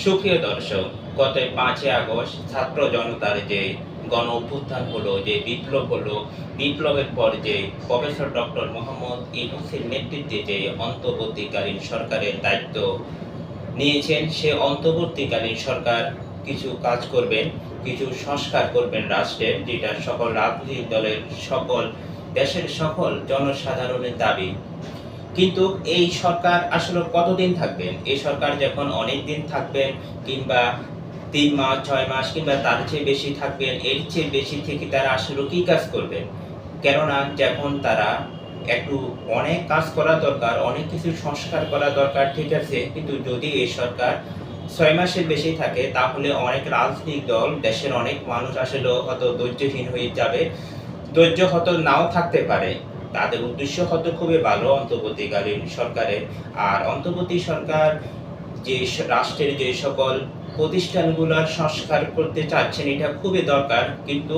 সুপ্রিয় দর্শক, গত 5ই আগস্ট ছাত্র জনতার যে গণ অভ্যুত্থান হলো, যে বিপ্লব হলো, বিপ্লবের পর যে প্রফেসর ডক্টর মোহাম্মদ ইউনূসের নেতৃত্বে যে অন্তর্বর্তীকালীন সরকারের দায়িত্ব নিয়েছেন, সে অন্তর্বর্তীকালীন সরকার কিছু কাজ করবেন, কিছু সংস্কার করবেন রাষ্ট্রের, যেটা সকল রাজনৈতিক দলের, সকল দেশের সকল জনসাধারণের দাবি। কিন্তু এই সরকার আসলে কতদিন থাকবেন? এই সরকার যখন অনেক দিন থাকবেন, কিংবা ৩ মাস, ৬ মাস কিংবা তার চেয়ে বেশি থাকবেন, এর চেয়ে বেশি থেকে তারা আসলে কি কাজ করবেন? কেননা যখন তারা একটু অনেক কাজ করা দরকার, অনেক কিছু সংস্কার করা দরকার, ঠিক আছে, কিন্তু যদি এই সরকার ৬ মাসের বেশি থাকে তাহলে অনেক রাজনৈতিক দল, দেশের অনেক মানুষ আসলে হয়তো ধৈর্যহীন হয়ে যাবে, ধৈর্য হয়তো নাও থাকতে পারে। তাদের উদ্দেশ্য হয়তো খুবই ভালো অন্তর্বর্তীকালীন সরকারের। আর অন্তর্বর্তী সরকার যে রাষ্ট্রের যে সকল প্রতিষ্ঠানগুলার সংস্কার করতে চাচ্ছেন, এটা খুবই দরকার। কিন্তু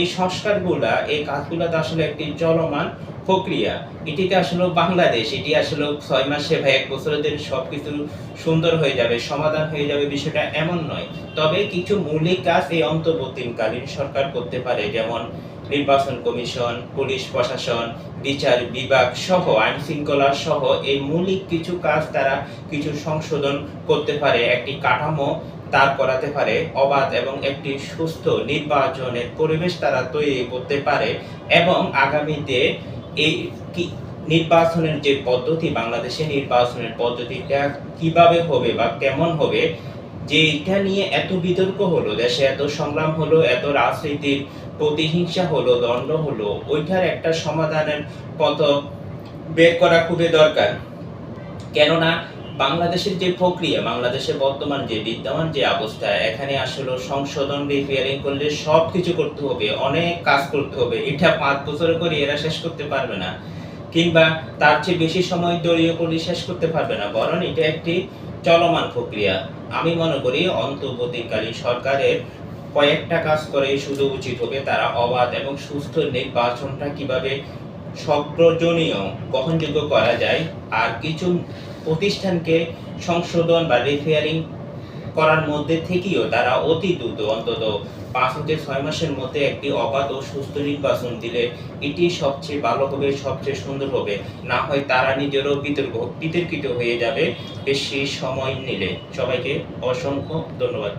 এই সংস্কারগুলা, এই কাজগুলা তো আসলে একটি চলমান প্রক্রিয়া। এটিতে আসলে বাংলাদেশ, এটি আসলে ৬ মাসে বা ১ বছরের সবকিছু সুন্দর হয়ে যাবে, সমাধান হয়ে যাবে, বিষয়টা এমন নয়। তবে কিছু মৌলিক কাজ এই অন্তর্বর্তীকালীন সরকার করতে পারে, যেমন নির্বাচন কমিশন, পুলিশ প্রশাসন, বিচার বিভাগ সহ, আইন শৃঙ্খলা সহ এই মৌলিক কিছু কাজ তারা কিছু সংশোধন করতে পারে, একটি কাঠামো দাঁড় করাতে পারে, অবাধ এবং একটি সুস্থ নির্বাচনের পরিবেশ তারা তৈরি করতে পারে, এবং আগামীতে এই নির্বাচনের যে পদ্ধতি, বাংলাদেশের নির্বাচনের পদ্ধতিটা কিভাবে হবে বা কেমন হবে, যে এটা নিয়ে এত বিতর্ক হলো, দেশে এত সংগ্রাম হলো, এত রাজনীতির প্রতিহিংসা হলো, দ্বন্দ্ব হলো, ওইটার একটা সমাধানের পথ বের করা খুবই দরকার। কেননা বাংলাদেশের যে প্রক্রিয়া, বাংলাদেশের বর্তমান যে বিদ্যমান যে অবস্থা, এখানে আসলে সংশোধন, রিপেয়ারিং করলে সব কিছু করতে হবে, অনেক কাজ করতে হবে। এটা 5 বছরে করে এরা শেষ করতে পারবে না, কিংবা তার চেয়ে বেশি সময় দলীয় করে শেষ করতে পারবে না, বরং এটা একটি চলমান প্রক্রিয়া। আমি মনে করি অন্তর্বর্তীকালীন সরকারের কয়েকটা কাজ করে শুধু উচিত হবে, তারা অবাধ এবং সুস্থ নির্বাচনটা কিভাবে সর্বজনীয় গ্রহণযোগ্য করা যায়, আর কিছু প্রতিষ্ঠানকে সংশোধন বা রিপেয়ারিং করার মধ্যে থেকেও তারা অতি দ্রুত, অন্তত ৫ থেকে ৬ মাসের মধ্যে একটি অবাধ ও সুস্থ নির্বাচন দিলে এটি সবচেয়ে ভালো হবে, সবচেয়ে সুন্দর হবে। না হয় তারা নিজেরও বিতর্কিত হয়ে যাবে বেশি সময় নিলে। সবাইকে অসংখ্য ধন্যবাদ।